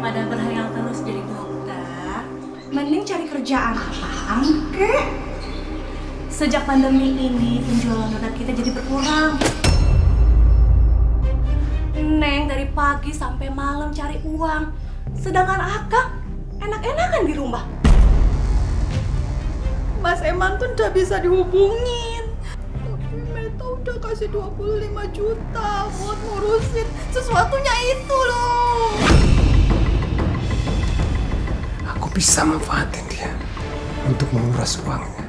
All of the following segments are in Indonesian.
Daripada berhayal terus jadi dokter, mending cari kerjaan apaan kek. Sejak pandemi ini penjualan donat kita jadi berkurang. Neng dari pagi sampai malam cari uang, sedangkan Akang enak-enakan di rumah. Mas Eman tuh udah bisa dihubungin, tapi Meta udah kasih 25 juta buat ngurusin sesuatunya itu loh. Aku bisa manfaatin dia untuk menguras uangnya.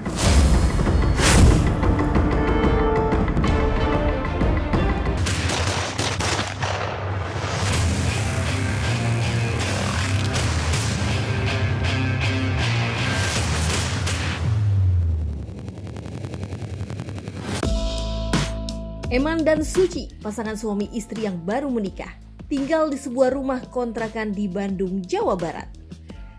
Eman dan Suci, pasangan suami istri yang baru menikah, tinggal di sebuah rumah kontrakan di Bandung, Jawa Barat.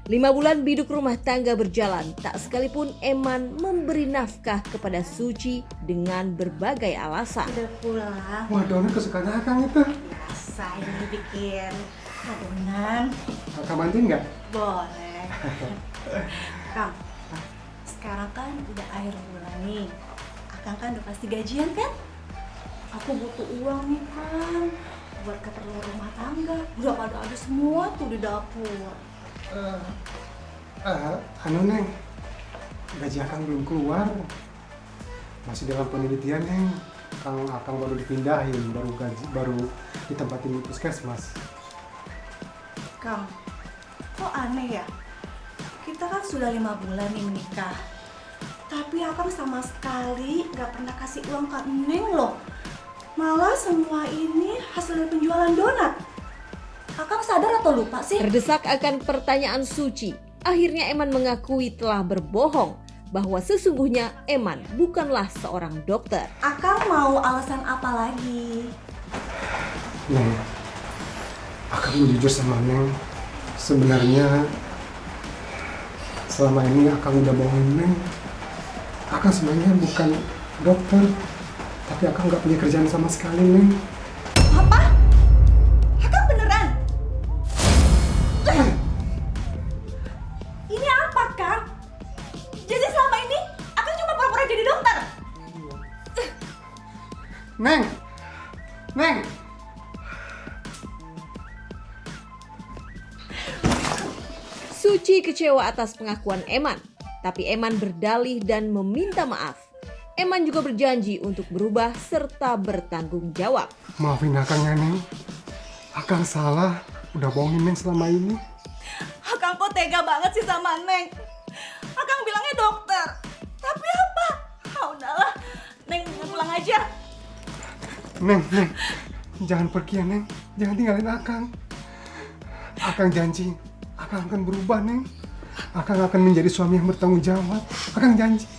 5 bulan biduk rumah tangga berjalan, tak sekalipun Eman memberi nafkah kepada Suci dengan berbagai alasan. Udah pulang. Wah, donat kesukaan Akang itu. Biasa ini bikin adonan. Kakak bantuin nggak? Boleh. Kang, sekarang kan udah akhir bulan nih. Akang kan udah pasti gajian kan? Aku butuh uang nih Kang, buat keperluan rumah tangga. Udah pada ada semua tuh di dapur. Anu Neng, gaji Akang belum keluar. Masih dalam penelitian Neng. Akang baru dipindahin, baru ditempatin di puskesmas. Kang, kok aneh ya? Kita kan sudah 5 bulan nih menikah. Tapi Akang sama sekali gak pernah kasih uang ke Neng loh. Malah semua ini hasil dari penjualan donat. Akang sadar atau lupa sih? Terdesak akan pertanyaan Suci, akhirnya Eman mengakui telah berbohong bahwa sesungguhnya Eman bukanlah seorang dokter. Akang mau alasan apa lagi? Neng, Akang mau jujur sama Neng. Sebenarnya selama ini Akang udah bohongin Neng. Akang sebenarnya bukan dokter, tapi Akang nggak punya kerjaan sama sekali, Neng. Apa? Akang beneran? Ini apa, Kang? Jadi selama ini Akang cuma pura-pura jadi dokter? Neng! Neng! Suci kecewa atas pengakuan Eman, tapi Eman berdalih dan meminta maaf. Eman juga berjanji untuk berubah serta bertanggung jawab. Maafin Akang ya, Neng. Akang salah, udah bohongin Neng selama ini. Akang kok tega banget sih sama Neng? Akang bilangnya dokter. Tapi apa? Ah, udahlah, Neng pulang aja. Neng, jangan pergi ya, Neng. Jangan tinggalin Akang. Akang janji, Akang akan berubah, Neng. Akang akan menjadi suami yang bertanggung jawab. Akang janji.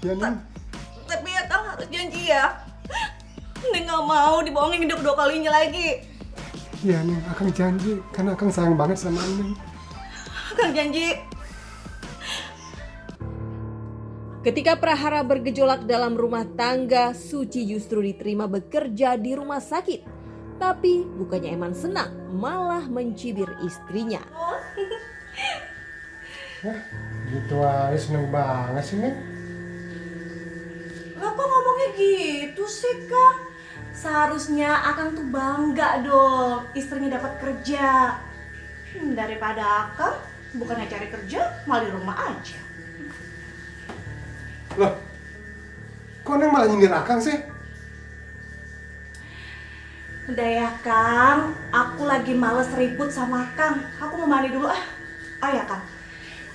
Ya, Neng. Tapi Akang harus janji ya. Neng gak mau dibohongin kedua kalinya lagi. Ya, Neng. Akang janji. Karena Akang sayang banget sama Neng. Akang janji. Ketika prahara bergejolak dalam rumah tangga, Suci justru diterima bekerja di rumah sakit. Tapi bukannya Eman senang, malah mencibir istrinya. Gitu aja seneng banget sih, Neng. Lah kok ngomongnya gitu sih, Kang? Seharusnya Akang tuh bangga dong istrinya dapat kerja. Daripada Akang bukannya cari kerja, malah di rumah aja. Loh, kok Neng malah nyindir Akang sih? Udah ya, Kang. Aku lagi males ribut sama Kang. Aku mau mandi dulu ah. Oh ya, Kang.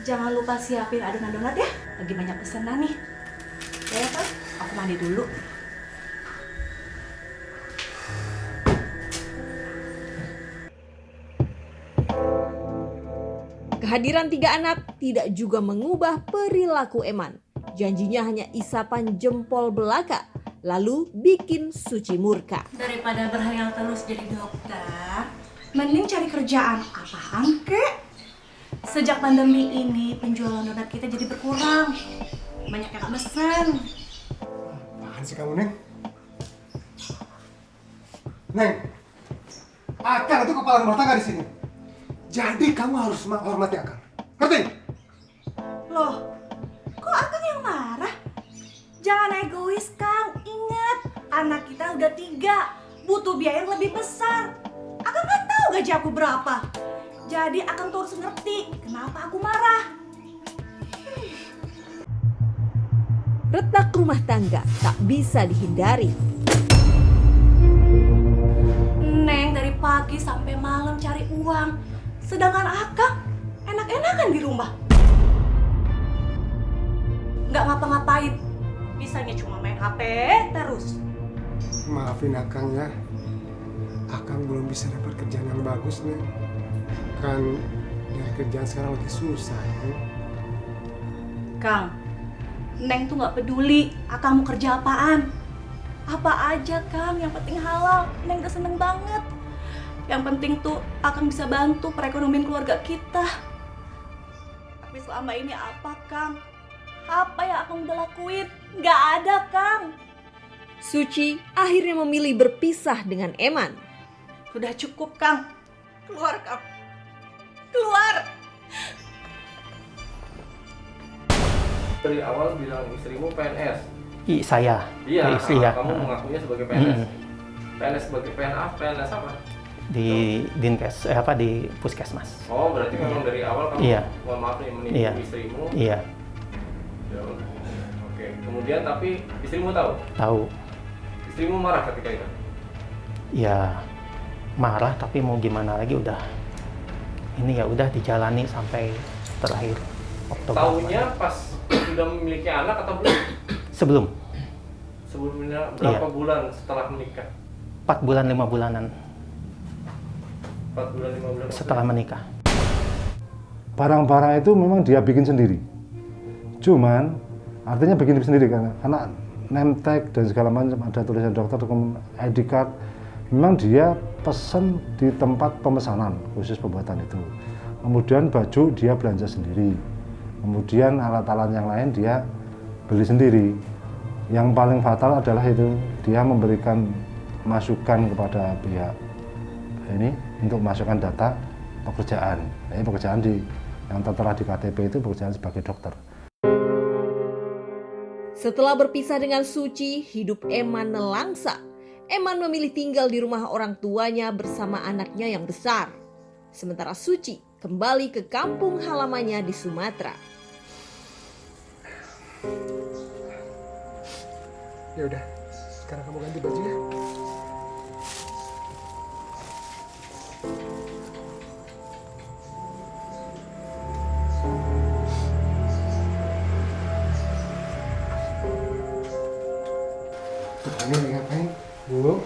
Jangan lupa siapin adonan donat ya. Lagi banyak pesanan nih. Ya, Kang. Aku mandi dulu. Kehadiran 3 anak tidak juga mengubah perilaku Eman. Janjinya hanya isapan jempol belaka, lalu bikin Suci murka. Daripada berhayal terus jadi dokter, mending cari kerjaan apaan kek? Sejak pandemi ini penjualan donat kita jadi berkurang. Banyak yang mesen. Apaan sih kamu, Neng? Neng, Akang itu kepala rumah tangga di sini. Jadi kamu harus menghormati Akang. Ngerti? Loh, kok Akang yang marah? Jangan egois, Kang. Ingat, anak kita udah 3, butuh biaya yang lebih besar. Akang kan tahu gaji aku berapa. Jadi Akang tuh harus ngerti kenapa aku marah. Retak rumah tangga tak bisa dihindari. Neng dari pagi sampai malam cari uang, sedangkan Akang enak-enakan di rumah. Nggak ngapa-ngapain, bisanya cuma main HP terus. Maafin Akang ya. Akang belum bisa dapat kerjaan yang bagus nih. Kan dari kerjaan sekarang lagi susah ya. Kang, Neng tuh nggak peduli Akang mau kerja apaan. Apa aja Kang, yang penting halal. Neng udah seneng banget. Yang penting tuh Akang bisa bantu perekonomian keluarga kita. Tapi selama ini apa Kang? Apa yang Akang udah lakuin? Nggak ada Kang. Suci akhirnya memilih berpisah dengan Eman. Udah cukup Kang. Keluar Kang. Keluar. Dari awal bilang istrimu PNS. Saya. Iya, Istri ya. kamu mengakunya sebagai PNS. PNS sebagai PNS apa? Di Dinkes di Puskesmas. Oh, berarti memang dari awal kamu Iya. mohon maaf nih menipu Iya. istrimu. Iya, Ya, oke. Kemudian tapi istrimu tahu? tahu. Istrimu marah ketika itu? Ya marah tapi mau gimana lagi udah. Ini ya udah dijalani sampai terakhir Oktober. Tahunya pas sudah memiliki anak atau belum? Sebelum Sebelumnya berapa Iya. bulan setelah menikah? 4 bulan 5 bulanan 4 bulan 5 bulan setelah menikah. Barang-barang itu memang dia bikin sendiri. Cuman artinya bikin sendiri karena name tag dan segala macam ada tulisan dokter, ID card. Memang dia pesan di tempat pemesanan khusus pembuatan itu. Kemudian baju dia belanja sendiri. Kemudian alat-alat yang lain dia beli sendiri. Yang paling fatal adalah itu dia memberikan masukan kepada pihak ini untuk masukkan data pekerjaan. Ini pekerjaan yang tertera di KTP itu pekerjaan sebagai dokter. Setelah berpisah dengan Suci, hidup Eman nelangsa. Eman memilih tinggal di rumah orang tuanya bersama anaknya yang besar. Sementara Suci kembali ke kampung halamannya di Sumatera. Ya udah, sekarang kamu ganti baju ya. Ini lagi ngapain, Bu?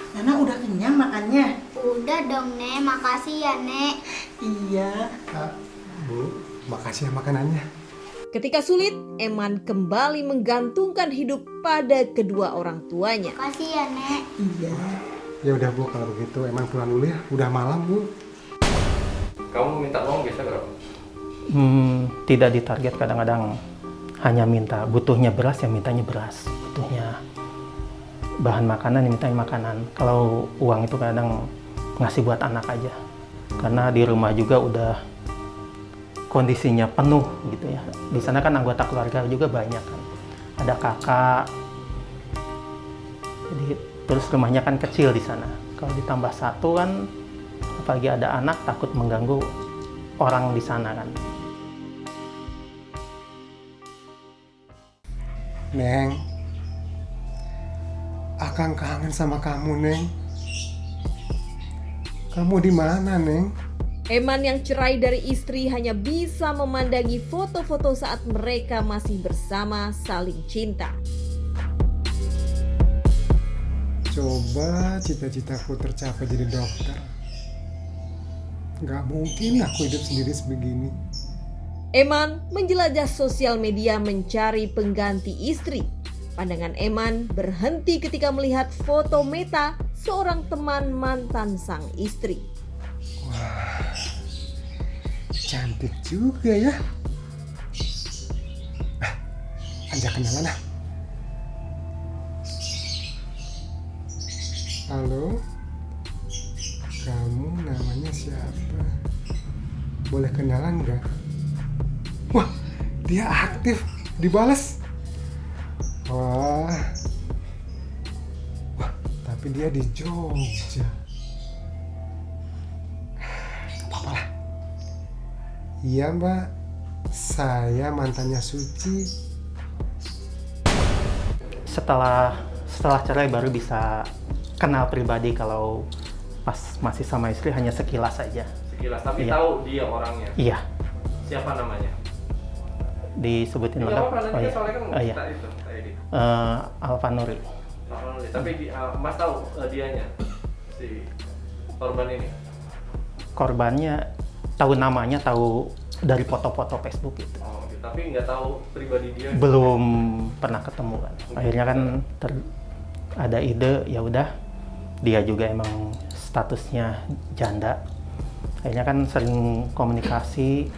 Nana udah kenyang makannya? Udah dong, Nek. Makasih ya, Nek. Iya. Bu, makasih ya makanannya. Ketika sulit, Eman kembali menggantungkan hidup pada kedua orang tuanya. Makasih ya, Nek. Iya. Ya udah Bu, kalau begitu emang pulang dulu ya. Udah malam Bu. Kamu minta uang biasa berapa? Tidak ditarget, kadang-kadang hanya minta butuhnya beras ya mintanya beras, butuhnya bahan makanan ya mintanya makanan. Kalau uang itu kadang ngasih buat anak aja, karena di rumah juga udah kondisinya penuh gitu ya. Di sana kan anggota keluarga juga banyak kan, ada kakak, jadi terus rumahnya kan kecil di sana. Kalau ditambah satu kan, apalagi ada anak, takut mengganggu orang di sana kan. Neng, Akang kangen sama kamu, Neng. Kamu di mana, Neng? Eman yang cerai dari istri hanya bisa memandangi foto-foto saat mereka masih bersama saling cinta. Coba cita-citaku tercapai jadi dokter. Gak mungkin aku hidup sendiri sebegini. Eman menjelajah sosial media mencari pengganti istri. Pandangan Eman berhenti ketika melihat foto Meta, seorang teman mantan sang istri. Wah, cantik juga ya. Ajak kenalan ah. Halo, Namanya siapa? Boleh kenalan nggak? Wah, dia aktif, dibales. Wah, tapi dia di Jogja. Apa-apa lah. Iya Mbak, saya mantannya Suci. Setelah cerai baru bisa kenal pribadi. Kalau pas masih sama istri hanya sekilas saja. Sekilas, tapi Iya. tahu dia orangnya. Iya, Siapa namanya? disebutin Nggak apa-apa, nanti kan soalnya kan oh, iya. kita itu tadi. Alfa Nuri. Tapi Mas tahu dianya, si korban ini. Korbannya tahu namanya, tahu dari foto-foto Facebook itu. Oh, tapi nggak tahu pribadi dia. Belum pernah ketemu kan. Akhirnya kan ada ide, ya udah, dia juga emang statusnya janda. Akhirnya kan sering komunikasi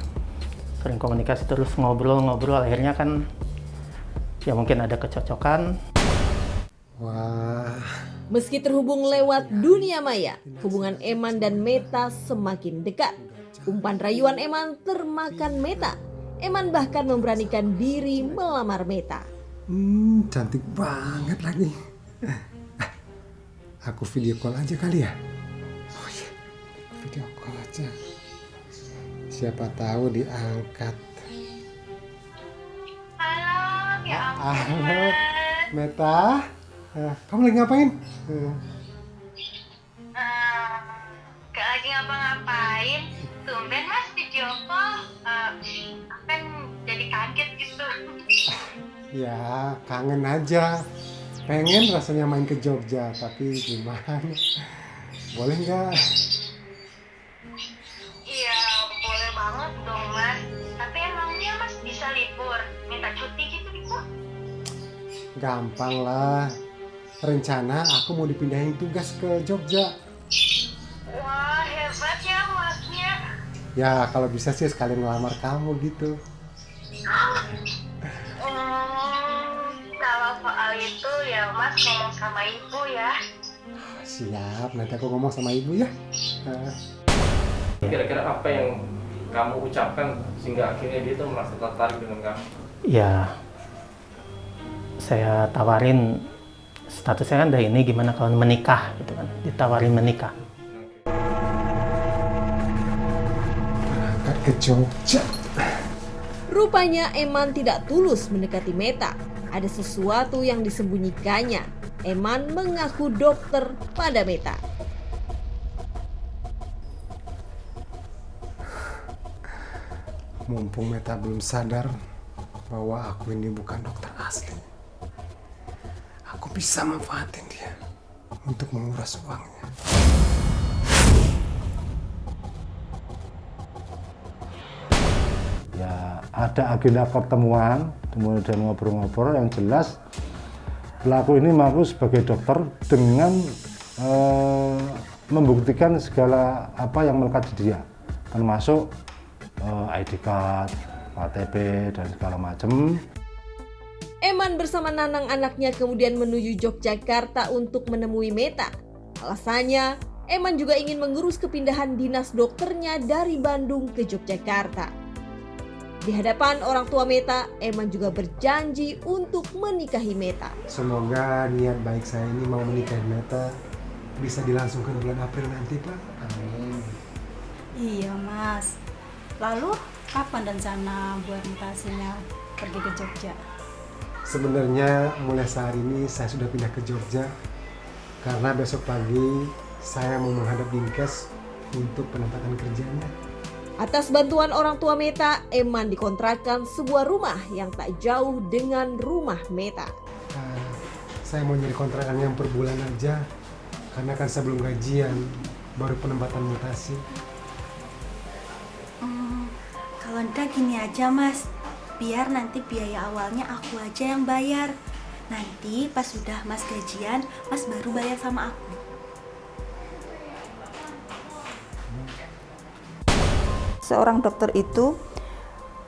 terus ngobrol, akhirnya kan ya mungkin ada kecocokan. Wah, Meski terhubung lewat dunia maya, hubungan Eman dan Meta semakin dekat. Umpan rayuan Eman termakan Meta. Eman bahkan memberanikan diri melamar Meta. cantik banget lagi. Aku video call aja kali ya? Oh iya, video call aja. Siapa tahu diangkat. Halo, ya ampun. Halo, Meta. Kamu lagi ngapain? Gak lagi ngapa-ngapain. Tumben mas video call. Kan jadi kaget gitu. Ya, kangen aja. Pengen rasanya main ke Jogja, tapi gimana? Boleh nggak? Iya, boleh banget dong mas. Tapi emangnya mas bisa libur? Minta cuti gitu bisa? Gampang lah. Rencana aku mau dipindahin tugas ke Jogja. Wah, hebat ya masnya. Ya, kalau bisa sih sekalian ngelamar kamu gitu. Kalau soal itu ya mas ngomong sama ibu ya. Siap, nanti aku ngomong sama ibu ya. Kira-kira apa yang kamu ucapkan sehingga akhirnya dia tuh merasa tertarik dengan kamu? Ya, saya tawarin, statusnya kan udah ini, gimana kalau menikah gitu kan, ditawarin menikah. Berangkat ke Jogja. Rupanya Eman tidak tulus mendekati Meta. Ada sesuatu yang disembunyikannya. Eman mengaku dokter pada Meta. Mumpung Meta belum sadar bahwa aku ini bukan dokter asli, aku bisa manfaatin dia untuk menguras uangnya. Ya ada agenda pertemuan, kemudian ngobrol-ngobrol. Yang jelas pelaku ini mengaku sebagai dokter dengan membuktikan segala apa yang melekat di dia, termasuk ID card, KTP dan segala macam. Eman bersama Nanang anaknya kemudian menuju Yogyakarta untuk menemui Meta. Alasannya, Eman juga ingin mengurus kepindahan dinas dokternya dari Bandung ke Yogyakarta. Di hadapan orang tua Meta, Eman juga berjanji untuk menikahi Meta. Semoga niat baik saya ini mau menikahi Meta bisa dilangsungkan bulan April nanti, Pak. Amin. Iya mas. Lalu kapan rencana buat mutasinya pergi ke Jogja? Sebenarnya mulai saat ini saya sudah pindah ke Jogja karena besok pagi saya mau menghadap Dinkes untuk penempatan kerjanya. Atas bantuan orang tua Meta, Eman dikontrakkan sebuah rumah yang tak jauh dengan rumah Meta. Saya mau nyari kontrakan yang per bulan aja karena kan sebelum gajian baru penempatan mutasi. Kalau enggak gini aja mas, biar nanti biaya awalnya aku aja yang bayar. Nanti pas sudah mas gajian, mas baru bayar sama aku. Seorang dokter itu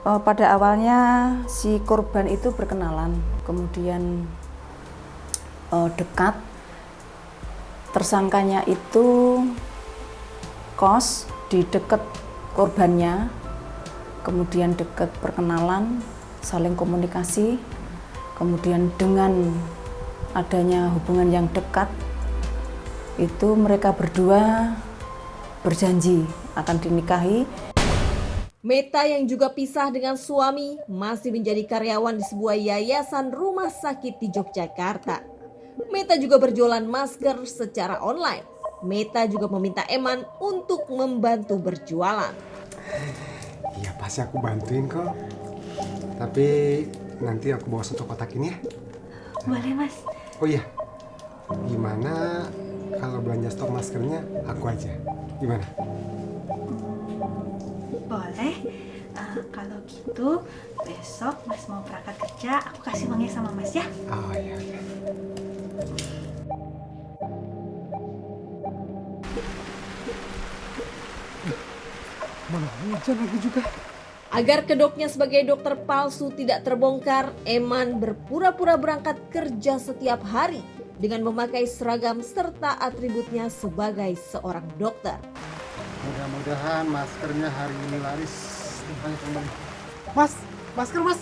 pada awalnya si korban itu berkenalan, kemudian dekat. Tersangkanya itu kos di dekat korbannya, kemudian dekat perkenalan, saling komunikasi, kemudian dengan adanya hubungan yang dekat, itu mereka berdua berjanji akan dinikahi. Meta yang juga pisah dengan suami masih menjadi karyawan di sebuah yayasan rumah sakit di Yogyakarta. Meta juga berjualan masker secara online. Meta juga meminta Eman untuk membantu berjualan. Iya pasti aku bantuin kok. Tapi nanti aku bawa satu kotak ini ya. Boleh mas. Oh iya, gimana kalau belanja stok maskernya aku aja? Gimana? Boleh. Kalau gitu besok mas mau berangkat kerja, aku kasih uangnya sama mas ya. Oh iya. Mana hujan lagi juga. Agar kedoknya sebagai dokter palsu tidak terbongkar, Eman berpura-pura berangkat kerja setiap hari dengan memakai seragam serta atributnya sebagai seorang dokter. Mudah-mudahan maskernya hari ini laris. Banyak kembali. Mas, masker mas,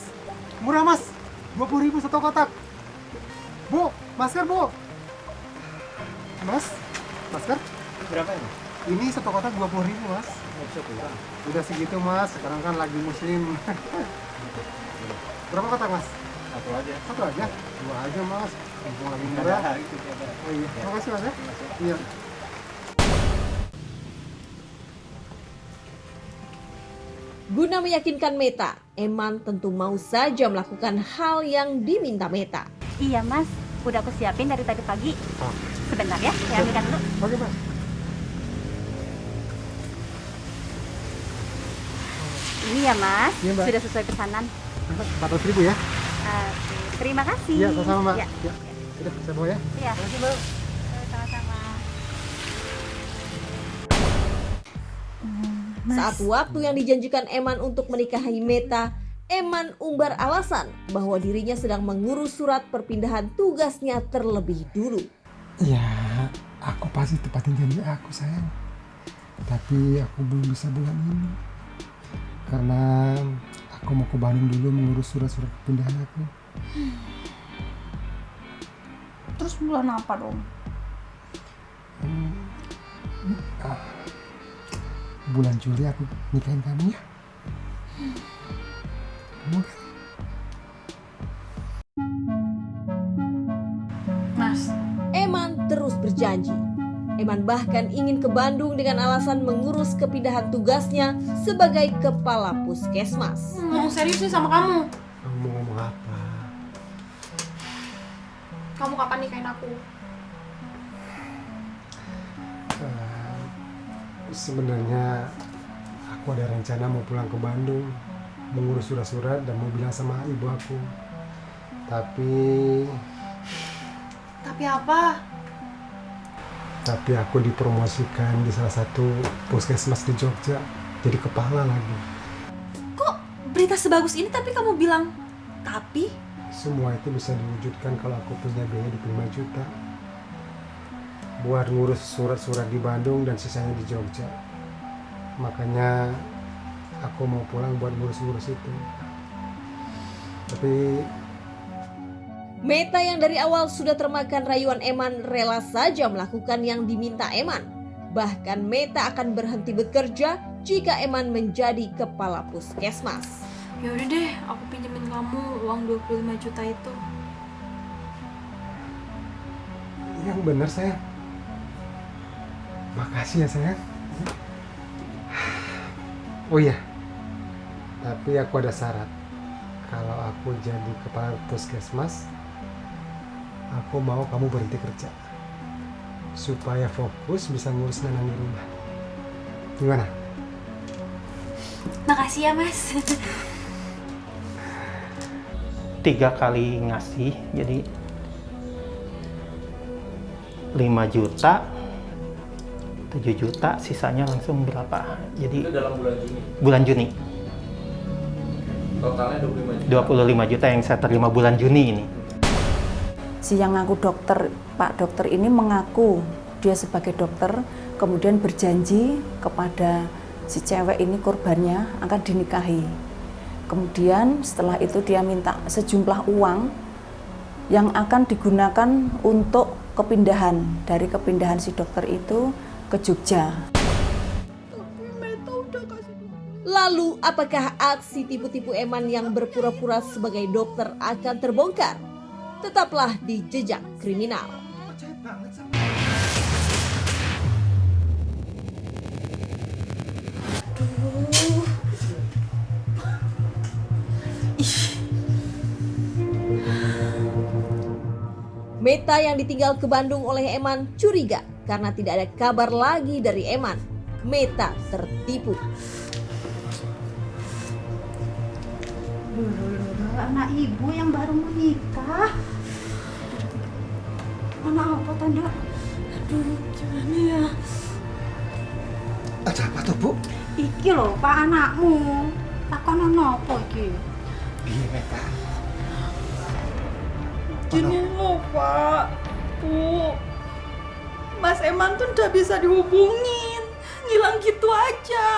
murah mas, 20.000 satu kotak. Bu, masker bu. Mas, masker? Berapa ini? Ini satu kotak 20.000 mas. Udah segitu mas, sekarang kan lagi musim. Berapa kotak mas? Satu aja. Satu aja? Dua aja mas, mumpung lagi murah. Oh iya, makasih mas ya. Iya. Guna meyakinkan Meta, Eman tentu mau saja melakukan hal yang diminta Meta. Iya mas, udah aku siapin dari tadi pagi. Oh. Sebentar ya, saya ambilkan dulu. Oke mas. Ini ya mas, Iya, Mbak. sudah sesuai pesanan. 400.000 ya? Terima kasih. Iya, sama-sama mbak. Ya. Ya. Udah, saya bawa ya. Iya. Terima kasih mbak. Sama-sama. Saat waktu yang dijanjikan Eman untuk menikahi Meta, Eman umbar alasan bahwa dirinya sedang mengurus surat perpindahan tugasnya terlebih dulu. Ya, aku pasti tepatin janji aku sayang. Tapi aku belum bisa bulan ini. Karena aku mau ke Bandung dulu mengurus surat-surat perpindahan aku. Terus bulan apa dong? Bulan Juli aku nikahin kamu ya. Kamu kan? Mas, Eman terus berjanji. Eman bahkan ingin ke Bandung dengan alasan mengurus kepindahan tugasnya sebagai kepala puskesmas. Ngomong serius nih sama kamu. Kamu mau ngomong apa? Kamu kapan nikahin aku? Sebenarnya aku ada rencana mau pulang ke Bandung, mengurus surat-surat dan mau bilang sama ibu aku. Tapi apa? Tapi aku dipromosikan di salah satu puskesmas di Jogja, jadi kepala lagi. kok berita sebagus ini tapi kamu bilang tapi? Semua itu bisa diwujudkan kalau aku punya biaya 25 juta. Buat ngurus surat-surat di Bandung dan sisanya di Jogja. Makanya aku mau pulang buat ngurus-ngurus itu. Tapi Meta yang dari awal sudah termakan rayuan Eman rela saja melakukan yang diminta Eman. Bahkan Meta akan berhenti bekerja jika Eman menjadi kepala puskesmas. Ya udah deh, aku pinjemin kamu uang 25 juta itu. yang benar sayang. Makasih ya sayang. Oh iya, tapi aku ada syarat. Kalau aku jadi kepala puskesmas, aku mau kamu berhenti kerja supaya fokus bisa ngurus Nanang di rumah. Gimana? Makasih ya mas. 3 kali ngasih, jadi 5 juta, 7 juta, sisanya langsung berapa? Jadi Itu dalam bulan Juni. bulan Juni. Totalnya 25 juta. 25 juta yang saya terima bulan Juni ini. Si yang ngaku dokter, Pak dokter ini mengaku dia sebagai dokter, kemudian berjanji kepada si cewek ini korbannya akan dinikahi. Kemudian setelah itu dia minta sejumlah uang yang akan digunakan untuk kepindahan si dokter itu ke Jogja. Lalu, apakah aksi tipu-tipu Eman yang berpura-pura sebagai dokter akan terbongkar? Tetaplah di Jejak Kriminal. Meta yang ditinggal ke Bandung oleh Eman curiga karena tidak ada kabar lagi dari Eman. Meta tertipu. Anak ibu yang baru menikah. Anak apa Tanda? Aduh, gimana ya? Ada apa tuh, Bu? Iki loh Pak anakmu. Takon apa iki? Iya, Meta. Gini loh Pak, Bu. Mas Eman tuh udah bisa dihubungin. Ngilang gitu aja.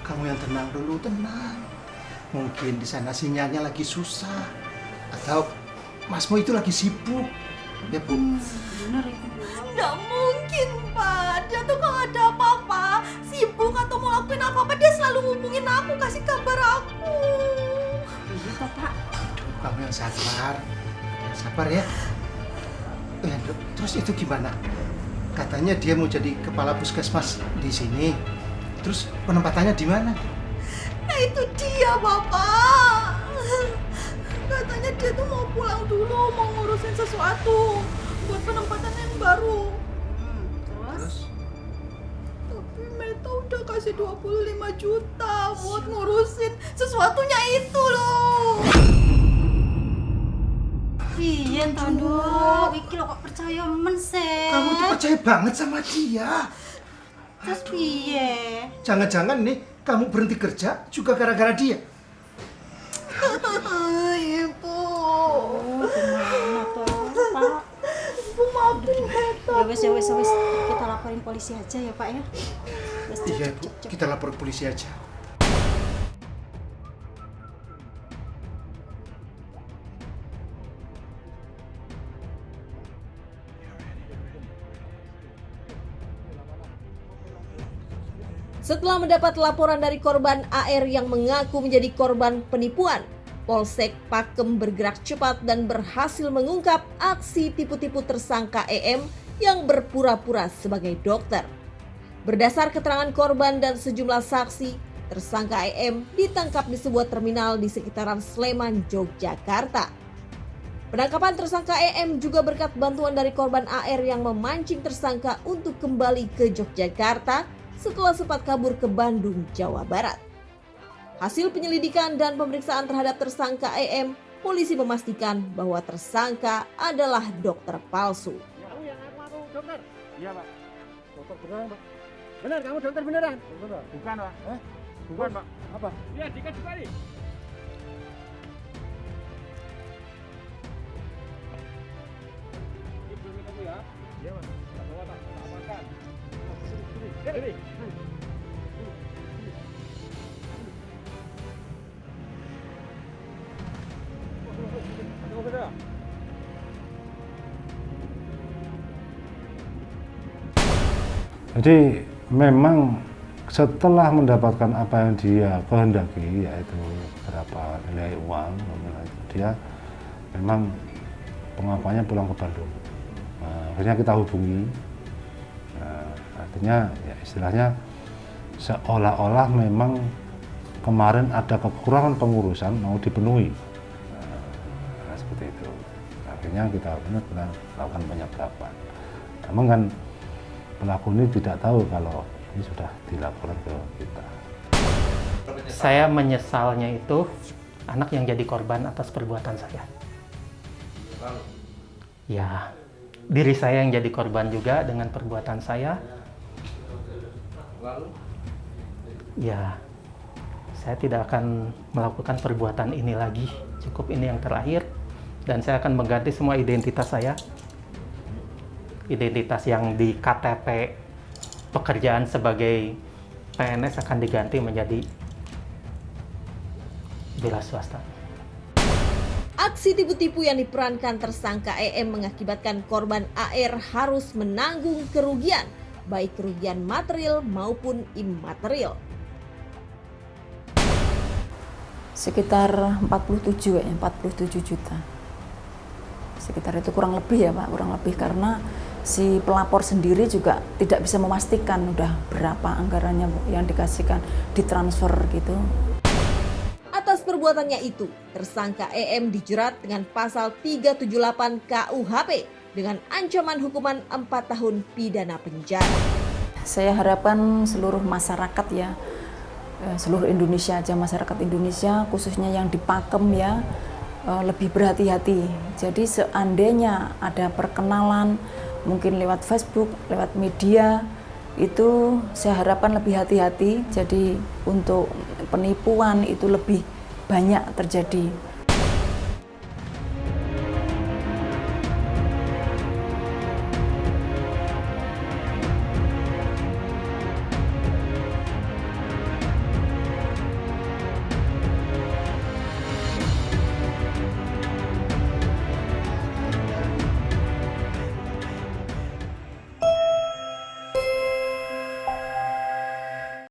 Kamu yang tenang dulu, tenang. Mungkin di sana sinyalnya lagi susah, atau Masmu itu lagi sibuk, ya Bu. Bener itu. Nggak mungkin Pak. Dia tuh kalau ada apa-apa, sibuk atau mau lakuin apa-apa, dia selalu hubungin aku, kasih kabar aku. Iya Pak. Aduh, kamu yang sabar, sabar ya. Terus itu gimana? Katanya dia mau jadi kepala puskesmas di sini. Terus penempatannya di mana? Nah itu dia Bapak. Katanya dia tuh mau pulang dulu, mau ngurusin sesuatu buat penempatan yang baru. Terus? Tapi Meta udah kasih 25 juta buat ngurusin sesuatunya itu loh. Iya, Tondo. Iki lo kok percaya men sih? Kamu tuh percaya banget sama dia. Terus piye? Jangan-jangan nih kamu berhenti kerja juga gara-gara dia. Ibu. Gimana tuh, Pak? Ibu maafin Meta. Ya wes. Kita laporin polisi aja ya, Pak ya. Iya, Bu. Kita lapor polisi aja. Setelah mendapat laporan dari korban AR yang mengaku menjadi korban penipuan, Polsek Pakem bergerak cepat dan berhasil mengungkap aksi tipu-tipu tersangka EM yang berpura-pura sebagai dokter. Berdasar keterangan korban dan sejumlah saksi, tersangka EM ditangkap di sebuah terminal di sekitaran Sleman, Yogyakarta. Penangkapan tersangka EM juga berkat bantuan dari korban AR yang memancing tersangka untuk kembali ke Yogyakarta setelah sempat kabur ke Bandung, Jawa Barat. Hasil penyelidikan dan pemeriksaan terhadap tersangka EM, polisi memastikan bahwa tersangka adalah dokter palsu. Kamu yang aku dokter? Iya, Pak. Dokter beneran, Pak. Benar, kamu dokter beneran? Bener. Bukan, Pak. Bukan, Pak. Apa? Iya, dikat sekali. Ibu minum ya. Iya, Pak. Bawa, Pak. Amankan. Sini. Jadi memang setelah mendapatkan apa yang dia kehendaki, yaitu berapa nilai uang, dia memang pengakuannya pulang ke Bandung. Akhirnya kita hubungi, artinya ya istilahnya seolah-olah memang kemarin ada kekurangan pengurusan mau dipenuhi, seperti itu. Akhirnya kita benar-benar lakukan penyegapan. Namun kan pelaku ini tidak tahu kalau ini sudah dilaporkan ke kita. Saya menyesalnya itu anak yang jadi korban atas perbuatan saya. Ya, diri saya yang jadi korban juga dengan perbuatan saya. Ya, saya tidak akan melakukan perbuatan ini lagi. Cukup ini yang terakhir. dan saya akan mengganti semua identitas saya. Identitas yang di KTP pekerjaan sebagai PNS akan diganti menjadi wira swasta. Aksi tipu-tipu yang diperankan tersangka EM mengakibatkan korban AR harus menanggung kerugian, baik kerugian material maupun imaterial. Sekitar 47 juta. Sekitar itu kurang lebih ya Pak, kurang lebih karena si pelapor sendiri juga tidak bisa memastikan udah berapa anggarannya Bu, yang dikasihkan, ditransfer gitu. Atas perbuatannya itu, tersangka EM dijerat dengan pasal 378 KUHP dengan ancaman hukuman 4 tahun pidana penjara. Saya harapkan seluruh masyarakat ya, seluruh Indonesia aja, masyarakat Indonesia khususnya yang di Pakem ya, lebih berhati-hati. Jadi seandainya ada perkenalan mungkin lewat Facebook, lewat media, itu saya harapkan lebih hati-hati. Jadi untuk penipuan itu lebih banyak terjadi.